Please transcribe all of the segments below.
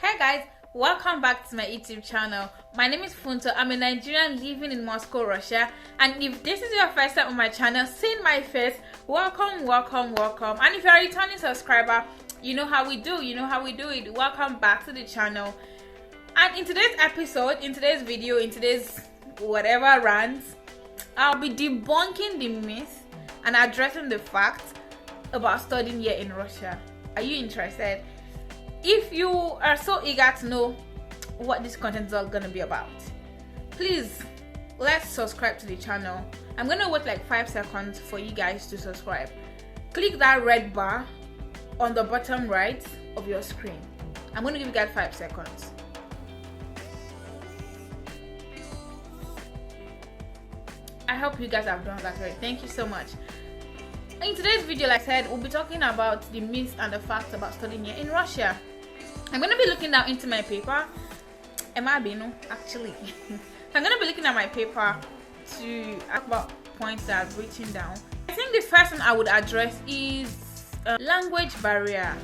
Hey guys, welcome back to my YouTube channel. My name is Funto. I'm a Nigerian living in Moscow, Russia. And if this is your first time on my channel, seeing my face, welcome. And if you're a returning subscriber, you know how we do it. Welcome back to the channel. And in today's episode, in today's video, in today's whatever rant, I'll be debunking the myth and addressing the facts about studying here in Russia. Are you interested? If you are so eager to know what this content is all gonna be about, please let's subscribe to the channel. I'm gonna wait like 5 seconds for you guys to subscribe. Click that red bar on the bottom right of your screen. I'm gonna give you guys 5 seconds. I hope you guys have done that already. Thank you so much. In today's video, like I said, we'll be talking about the myths and the facts about studying here in Russia. I'm going to be looking down into my paper. Actually. I'm going to be looking at my paper to talk about points that I've written down. I think the first one I would address is language barrier.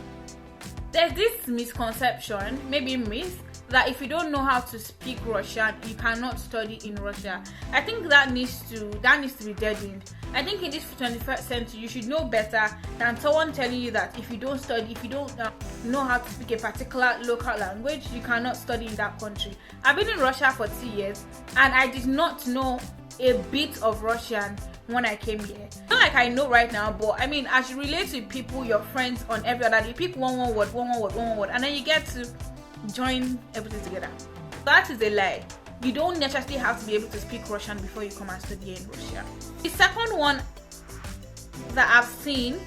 There's this misconception, maybe myth, that if you don't know how to speak Russian, you cannot study in Russia. I think that needs to be deadened. I think in this 21st century, you should know better than someone telling you that if you don't study, if you don't know how to speak a particular local language, you cannot study in that country. I've been in Russia for 2 years, and I did not know a bit of Russian when I came here. Not like I know right now, but I mean, as you relate to people, your friends on every other day, you pick one word, and then you get to join everything together. That is a lie. You don't necessarily have to be able to speak Russian before you come and study in Russia. The second one that I've seen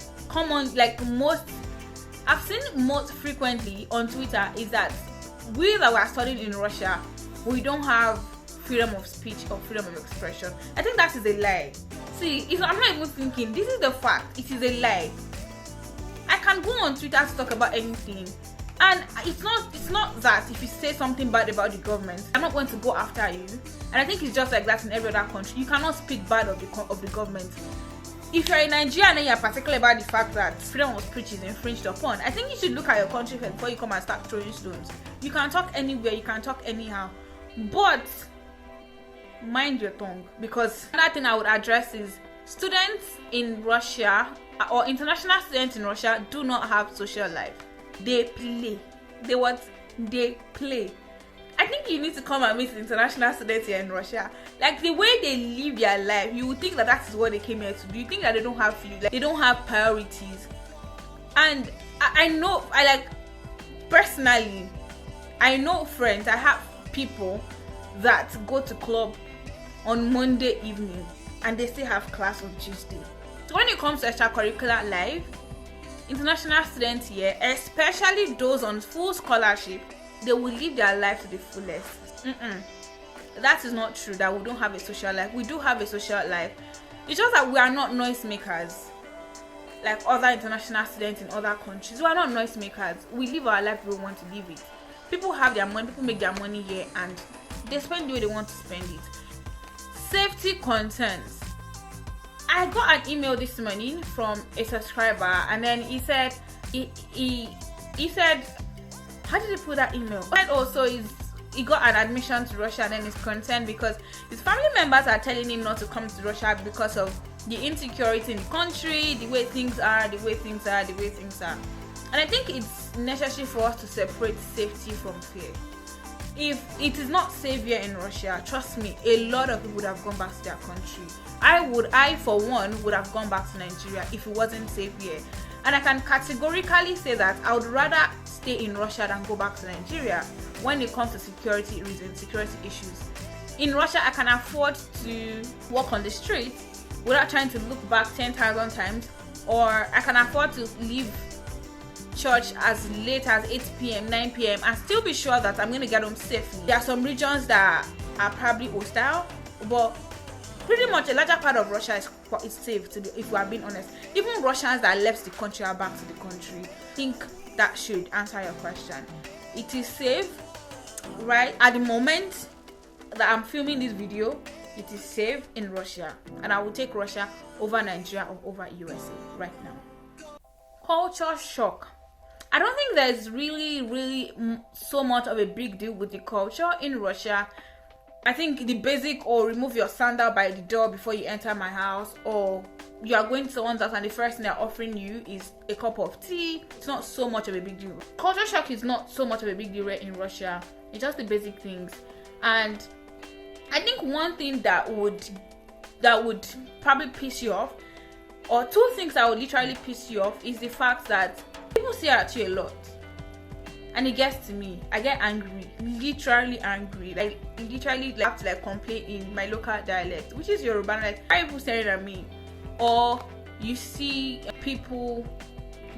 most frequently on Twitter is that we that were studying in Russia, we don't have freedom of speech or freedom of expression. I think that is a lie. See, I'm not even thinking, this is the fact, it is a lie. I can go on Twitter to talk about anything. And it's not that if you say something bad about the government, I'm not going to go after you. And I think it's just like that in every other country. You cannot speak bad of the government. If you're in Nigeria and you're particular about the fact that freedom of speech is infringed upon, I think you should look at your country first before you come and start throwing stones. You can talk anywhere, you can talk anyhow, but mind your tongue. Because another thing I would address is students in Russia or international students in Russia do not have social life. They play. They play. I think you need to come and meet international students here in Russia. Like the way they live their life, you would think that is what they came here to do. You think that they don't have feelings, like they don't have priorities. And I know, personally, I know friends, I have people that go to club on Monday evening and they still have class on Tuesday. So when it comes to extracurricular life, international students here, especially those on full scholarship, they will live their life to the fullest. That is not true that we don't have a social life. We do have a social life. It's just that we are not noisemakers like other international students in other countries. We are not noisemakers. We live our life the way we want to live it. People have their money, people make their money here, and they spend the way they want to spend it. Safety concerns. I got an email this morning from a subscriber, and then he said, he said, how did he put that email? And also he got an admission to Russia, and then he's concerned because his family members are telling him not to come to Russia because of the insecurity in the country, the way things are. And I think it's necessary for us to separate safety from fear. If it is not safe here in Russia, trust me, a lot of people would have gone back to their country. I for one would have gone back to Nigeria if it wasn't safe here. And I can categorically say that I would rather stay in Russia than go back to Nigeria when it comes to security reasons, security issues. In Russia, I can afford to walk on the street without trying to look back 10,000 times, or I can afford to leave church as late as 8 p.m, 9 p.m, and still be sure that I'm going to get home safely. There are some regions that are probably hostile, but pretty much a larger part of Russia is safe, if we are being honest. Even Russians that left the country are back to the country. I think that should answer your question. It is safe, right? At the moment that I'm filming this video, it is safe in Russia, and I will take Russia over Nigeria or over USA right now. Culture shock. I don't think there's really so much of a big deal with the culture in Russia. I think the basic, or remove your sandal by the door before you enter my house, or you are going to someone's house and the first thing they're offering you is a cup of tea. It's not so much of a big deal. Culture shock is not so much of a big deal in Russia. It's just the basic things. And I think one thing that would probably piss you off, or two things that would literally piss you off, is the fact that people stare at you a lot. And it gets to me. I get angry, literally angry. Like literally have to complain in my local dialect, which is Yoruba. Like, why are people staring at me? Or you see people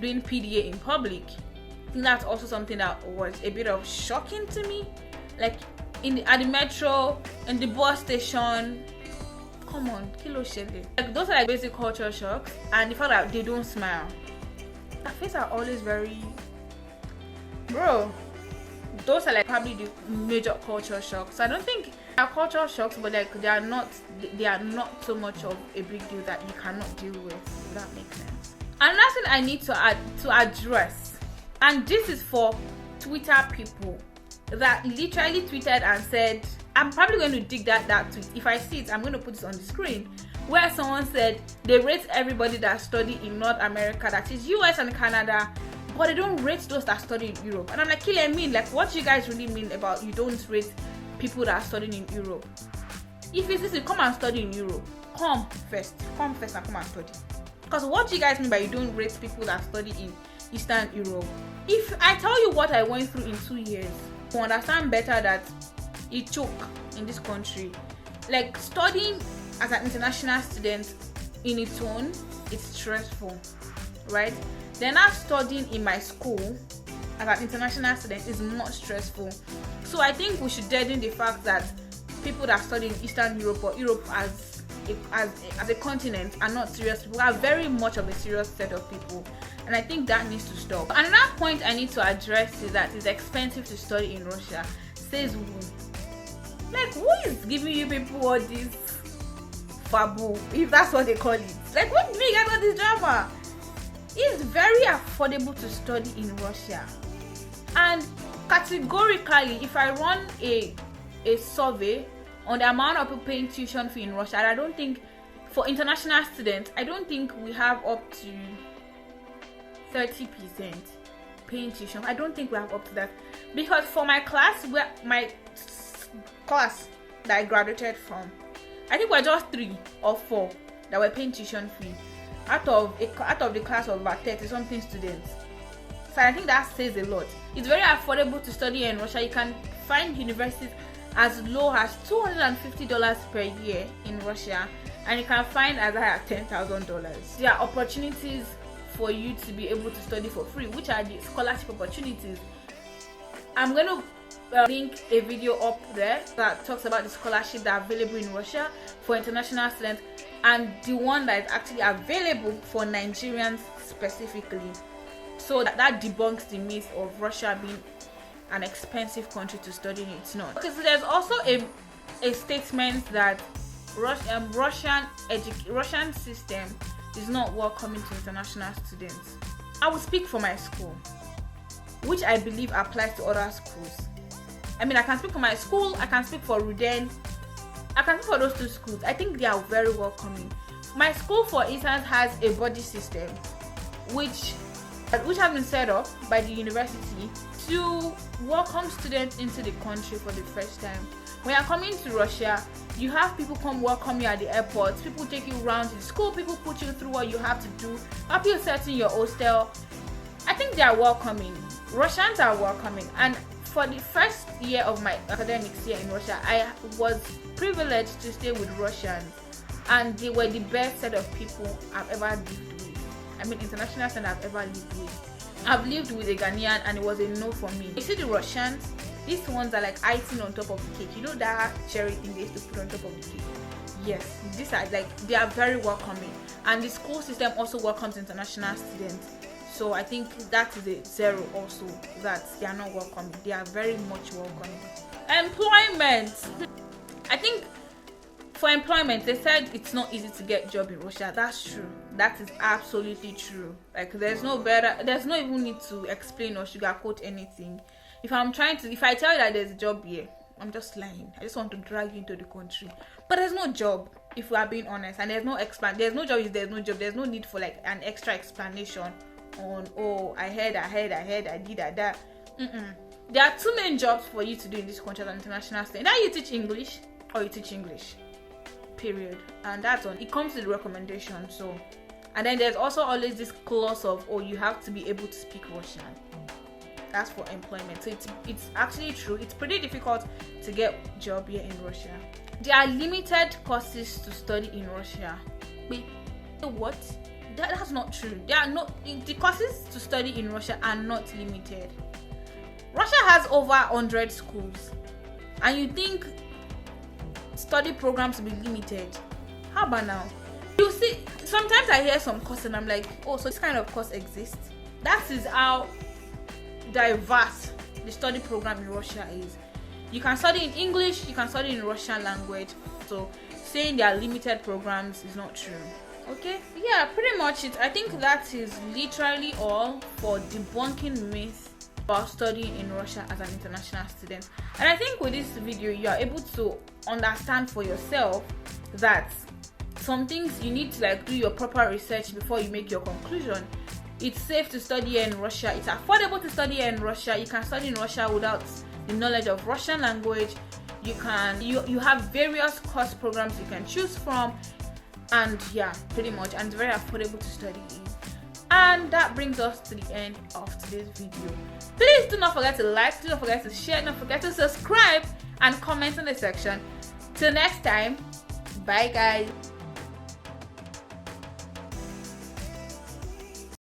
doing PDA in public. I think that's also something that was a bit of shocking to me. Like at the metro, in the bus station. Come on, kilo shele. Like those are like basic culture shocks, and the fact that they don't smile. Their faces are always very. Bro, those are like probably the major culture shocks. I don't think they are culture shocks, but like they are not so much of a big deal that you cannot deal with. If that makes sense. Another thing I need to address, and this is for Twitter people that literally tweeted and said, I'm probably going to dig that tweet. If I see it, I'm going to put it on the screen, where someone said they rate everybody that study in North America, that is US and Canada, but they don't rate those that study in Europe. And I'm like, kill I mean, like, what do you guys really mean about you don't rate people that are studying in Europe? If it's this, come and study in Europe. Come first and come and study. Because what do you guys mean by you don't rate people that study in Eastern Europe? If I tell you what I went through in 2 years, you understand better that it took in this country. Like, studying as an international student in its own, it's stressful, right? Then not studying in my school as an international student is not stressful. So I think we should deaden the fact that people that study in Eastern Europe or Europe as a continent are not serious people. We are very much of a serious set of people, and I think that needs to stop. Another point I need to address is that it's expensive to study in Russia. Says who? Like, who is giving you people all this fabu, if that's what they call it? Like, what do you get all this drama? It's very affordable to study in Russia, and categorically, if I run a survey on the amount of people paying tuition fee in Russia, and I don't think for international students, I don't think we have up to 30% paying tuition. I don't think we have up to that, because for my class that I graduated from, I think we're just 3 or 4 that were paying tuition fee out of the class of about 30 something students. So I think that says a lot. It's very affordable to study in Russia. You can find universities as low as $250 per year in Russia, and you can find as high as $10,000. There are opportunities for you to be able to study for free, which are the scholarship opportunities. I'm going to link a video up there that talks about the scholarship that are available in Russia for international students, and the one that is actually available for Nigerians specifically. So that debunks the myth of Russia being an expensive country to study in. It's not. Okay, so there's also a statement that Russian system is not welcoming to international students. I will speak for my school, which I believe applies to other schools. I mean, I can speak for my school, I can speak for Ruden, I can speak for those 2 schools. I think they are very welcoming. My school, for instance, has a buddy system which has been set up by the university to welcome students into the country for the first time. When you're coming to Russia, you have people come welcome you at the airport, people take you around to the school, people put you through what you have to do, help you settle in your hostel. I think they are welcoming. Russians are welcoming, and for the first year of my academics here in Russia, I was privileged to stay with Russians, and they were the best set of people I've ever lived with. I mean, international students I've ever lived with. I've lived with a Ghanaian, and it was a no for me. You see the Russians, these ones are like icing on top of the cake. You know that cherry thing they used to put on top of the cake? Yes, these are like, they are very welcoming, and the school system also welcomes international students. So I think that is a zero also, that they are not welcoming. They are very much welcoming. Employment. I think for employment, they said it's not easy to get a job in Russia. That's true. That is absolutely true. Like there's no even need to explain or sugarcoat anything. If I tell you that there's a job here, I'm just lying. I just want to drag you into the country. But there's no job, if we are being honest, and there's no job if there's no job. There's no need for like an extra explanation on, oh, I did that. There are two main jobs for you to do in this country as an international student. Either you teach English or you teach English. Period. And that's on. It comes with recommendation. So, and then there's also always this clause of, oh, you have to be able to speak Russian. That's for employment. So it's actually true. It's pretty difficult to get job here in Russia. There are limited courses to study in Russia. Wait, what? That's not true. The courses to study in Russia are not limited. Russia has over 100 schools, and you think study programs will be limited? How about now? You see, sometimes I hear some course and I'm like, oh, so this kind of course exists. That is how diverse the study program in Russia is. You can study in English, you can study in Russian language. So saying there are limited programs is not true. Okay, yeah, pretty much it. I think that is literally all for debunking myths about studying in Russia as an international student. And I think with this video you are able to understand for yourself that some things you need to like do your proper research before you make your conclusion. It's safe to study here in Russia. It's affordable to study here in Russia. You can study in Russia without the knowledge of Russian language. You have various course programs you can choose from, and yeah, pretty much, and it's very affordable to study in. And that brings us to the end of today's video. Please do not forget to like, do not forget to share, don't forget to subscribe and comment in the section. Till next time, bye guys.